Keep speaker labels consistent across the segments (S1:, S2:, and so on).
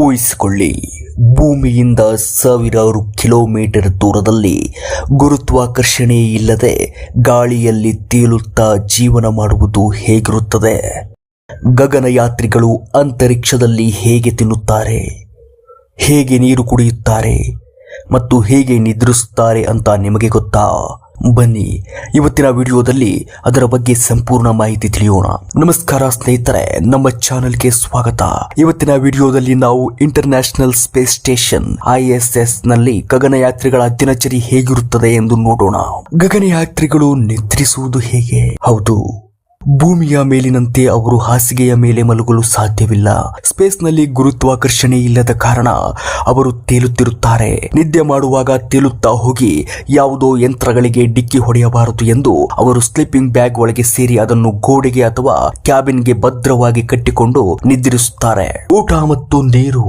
S1: ಊಹಿಸಿಕೊಳ್ಳಿ, ಭೂಮಿಯಿಂದ ಸಾವಿರಾರು ಕಿಲೋಮೀಟರ್ ದೂರದಲ್ಲಿ ಗುರುತ್ವಾಕರ್ಷಣೆ ಇಲ್ಲದೆ ಗಾಳಿಯಲ್ಲಿ ತೇಲುತ್ತಾ ಜೀವನ ಮಾಡುವುದು ಹೇಗಿರುತ್ತದೆ? ಗಗನಯಾತ್ರಿಗಳು ಅಂತರಿಕ್ಷದಲ್ಲಿ ಹೇಗೆ ತಿನ್ನುತ್ತಾರೆ, ಹೇಗೆ ನೀರು ಕುಡಿಯುತ್ತಾರೆ ಮತ್ತು ಹೇಗೆ ನಿದ್ರಿಸುತ್ತಾರೆ ಅಂತ ನಿಮಗೆ ಗೊತ್ತಾ? ಬನ್ನಿ, ಇವತ್ತಿನ ವಿಡಿಯೋದಲ್ಲಿ ಅದರ ಬಗ್ಗೆ ಸಂಪೂರ್ಣ ಮಾಹಿತಿ ತಿಳಿಯೋಣ. ನಮಸ್ಕಾರ ಸ್ನೇಹಿತರೆ, ನಮ್ಮ ಚಾನೆಲ್ಗೆ ಸ್ವಾಗತ. ಇವತ್ತಿನ ವಿಡಿಯೋದಲ್ಲಿ ನಾವು ಇಂಟರ್ನ್ಯಾಷನಲ್ ಸ್ಪೇಸ್ ಸ್ಟೇಷನ್ ISS ನಲ್ಲಿ ಗಗನಯಾತ್ರಿಗಳ ದಿನಚರಿ ಹೇಗಿರುತ್ತದೆ ಎಂದು ನೋಡೋಣ. ಗಗನಯಾತ್ರಿಗಳು ನಿದ್ರಿಸುವುದು ಹೇಗೆ? ಹೌದು, ಭೂಮಿಯ ಮೇಲಿನಂತೆ ಅವರು ಹಾಸಿಗೆಯ ಮೇಲೆ ಮಲಗಲು ಸಾಧ್ಯವಿಲ್ಲ. ಸ್ಪೇಸ್ ನಲ್ಲಿ ಗುರುತ್ವಾಕರ್ಷಣೆ ಇಲ್ಲದ ಕಾರಣ ಅವರು ತೇಲುತ್ತಿರುತ್ತಾರೆ. ನಿದ್ದೆ ಮಾಡುವಾಗ ತೇಲುತ್ತಾ ಹೋಗಿ ಯಾವುದೋ ಯಂತ್ರಗಳಿಗೆ ಡಿಕ್ಕಿ ಹೊಡೆಯಬಾರದು ಎಂದು ಅವರು ಸ್ಲೀಪಿಂಗ್ ಬ್ಯಾಗ್ ಒಳಗೆ ಸೇರಿ ಅದನ್ನು ಗೋಡೆಗೆ ಅಥವಾ ಕ್ಯಾಬಿನ್ಗೆ ಭದ್ರವಾಗಿ ಕಟ್ಟಿಕೊಂಡು ನಿದ್ರಿಸುತ್ತಾರೆ. ಊಟ ಮತ್ತು ನೀರು.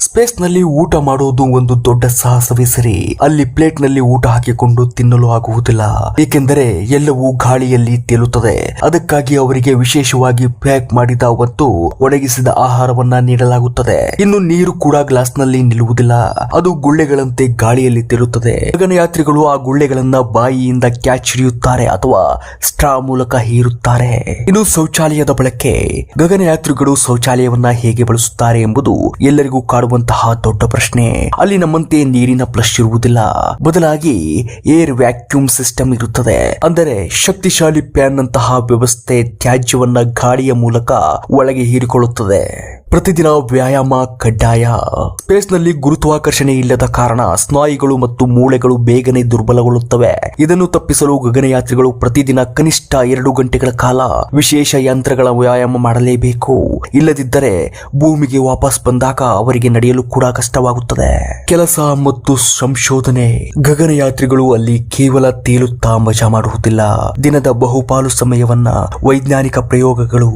S1: ಸ್ಪೇಸ್ ನಲ್ಲಿ ಊಟ ಮಾಡೋದು ಒಂದು ದೊಡ್ಡ ಸಾಹಸವೇ ಸರಿ. ಅಲ್ಲಿ ಪ್ಲೇಟ್ ನಲ್ಲಿ ಊಟ ಹಾಕಿಕೊಂಡು ತಿನ್ನಲು ಆಗುವುದಿಲ್ಲ, ಏಕೆಂದರೆ ಎಲ್ಲವೂ ಗಾಳಿಯಲ್ಲಿ ತೇಲುತ್ತದೆ. ಅದಕ್ಕಾಗಿ ಅವರಿಗೆ ವಿಶೇಷವಾಗಿ ಪ್ಯಾಕ್ ಮಾಡಿದ ಮತ್ತು ಒಣಗಿಸಿದ ಆಹಾರವನ್ನ ನೀಡಲಾಗುತ್ತದೆ. ಇನ್ನು ನೀರು ಕೂಡ ಗ್ಲಾಸ್ ನಲ್ಲಿ ನಿಲ್ಲುವುದಿಲ್ಲ, ಅದು ಗುಳ್ಳೆಗಳಂತೆ ಗಾಳಿಯಲ್ಲಿ ತೇಲುತ್ತದೆ. ಗಗನಯಾತ್ರಿಗಳು ಆ ಗುಳ್ಳೆಗಳನ್ನ ಬಾಯಿಯಿಂದ ಕ್ಯಾಚ್ ಹಿಡಿಯುತ್ತಾರೆ ಅಥವಾ ಸ್ಟ್ರಾ ಮೂಲಕ ಹೀರುತ್ತಾರೆ. ಇನ್ನು ಶೌಚಾಲಯದ ಬಳಕೆ. ಗಗನಯಾತ್ರಿಗಳು ಶೌಚಾಲಯವನ್ನ ಹೇಗೆ ಬಳಸುತ್ತಾರೆ ಎಂಬುದು ಎಲ್ಲರಿಗೂ ಕಾಡುವಂತಹ ದೊಡ್ಡ ಪ್ರಶ್ನೆ. ಅಲ್ಲಿ ನಮ್ಮಂತೆ ನೀರಿನ ಫ್ಲಶ್ ಇರುವುದಿಲ್ಲ, ಬದಲಾಗಿ ಏರ್ ವ್ಯಾಕ್ಯೂಮ್ ಸಿಸ್ಟಮ್ ಇರುತ್ತದೆ. ಅಂದರೆ ಶಕ್ತಿಶಾಲಿ ಫ್ಯಾನ್ ನಂತಹ ವ್ಯವಸ್ಥೆ ತ್ಯಾಜ್ಯವನ್ನ ಗಾಳಿಯ ಮೂಲಕ ಒಳಗೆ ಹೀರಿಕೊಳ್ಳುತ್ತದೆ. ಪ್ರತಿದಿನ ವ್ಯಾಯಾಮ ಕಡ್ಡಾಯ. ಸ್ಪೇಸ್ ನಲ್ಲಿ ಗುರುತ್ವಾಕರ್ಷಣೆ ಇಲ್ಲದ ಕಾರಣ ಸ್ನಾಯುಗಳು ಮತ್ತು ಮೂಳೆಗಳು ಬೇಗನೆ ದುರ್ಬಲಗೊಳ್ಳುತ್ತವೆ. ಇದನ್ನು ತಪ್ಪಿಸಲು ಗಗನಯಾತ್ರಿಗಳು ಪ್ರತಿದಿನ ಕನಿಷ್ಠ 2 ಗಂಟೆಗಳ ಕಾಲ ವಿಶೇಷ ಯಂತ್ರಗಳ ವ್ಯಾಯಾಮ ಮಾಡಲೇಬೇಕು. ಇಲ್ಲದಿದ್ದರೆ ಭೂಮಿಗೆ ವಾಪಸ್ ಬಂದಾಗ ಅವರಿಗೆ ನಡೆಯಲು ಕೂಡ ಕಷ್ಟವಾಗುತ್ತದೆ. ಕೆಲಸ ಮತ್ತು ಸಂಶೋಧನೆ. ಗಗನಯಾತ್ರಿಗಳು ಅಲ್ಲಿ ಕೇವಲ ತೇಲುತ್ತಾ ಮಜಾ ಮಾಡುವುದಿಲ್ಲ. ದಿನದ ಬಹುಪಾಲು ಸಮಯವನ್ನ ವೈಜ್ಞಾನಿಕ ಪ್ರಯೋಗಗಳು,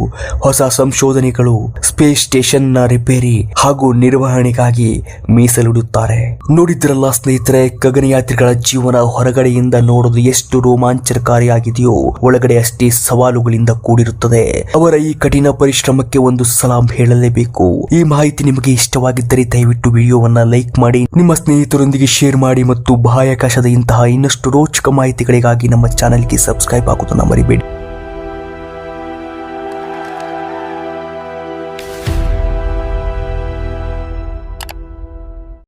S1: ಹೊಸ ಸಂಶೋಧನೆಗಳು, ಸ್ಪೇಸ್ ಸ್ಟೇಷನ್ ನ ರಿಪೇರಿ ಹಾಗೂ ನಿರ್ವಹಣೆಗಾಗಿ ಮೀಸಲಿಡುತ್ತಾರೆ. ನೋಡಿದ್ರಲ್ಲ ಸ್ನೇಹಿತರೆ, ಗಗನಯಾತ್ರಿಗಳ ಜೀವನ ಹೊರಗಡೆಯಿಂದ ನೋಡೋದು ಎಷ್ಟು ರೋಮಾಂಚನಕಾರಿಯಾಗಿದೆಯೋ, ಒಳಗಡೆ ಅಷ್ಟೇ ಸವಾಲುಗಳಿಂದ ಕೂಡಿರುತ್ತದೆ. ಅವರ ಈ ಕಠಿಣ ಪರಿಶ್ರಮಕ್ಕೆ ಒಂದು ಸಲಾಂ ಹೇಳಲೇಬೇಕು. ಈ ಮಾಹಿತಿ ನಿಮಗೆ ಇಷ್ಟವಾಗಿದ್ದರೆ ದಯವಿಟ್ಟು ವಿಡಿಯೋವನ್ನ ಲೈಕ್ ಮಾಡಿ, ನಿಮ್ಮ ಸ್ನೇಹಿತರೊಂದಿಗೆ ಶೇರ್ ಮಾಡಿ ಮತ್ತು ಬಾಹ್ಯಾಕಾಶದ ಇಂತಹ ಇನ್ನಷ್ಟು ರೋಚಕ ಮಾಹಿತಿಗಳಿಗಾಗಿ ನಮ್ಮ ಚಾನೆಲ್ಗೆ ಸಬ್ಸ್ಕ್ರೈಬ್ ಆಗುವುದನ್ನು ಮರಿಬೇಡಿ.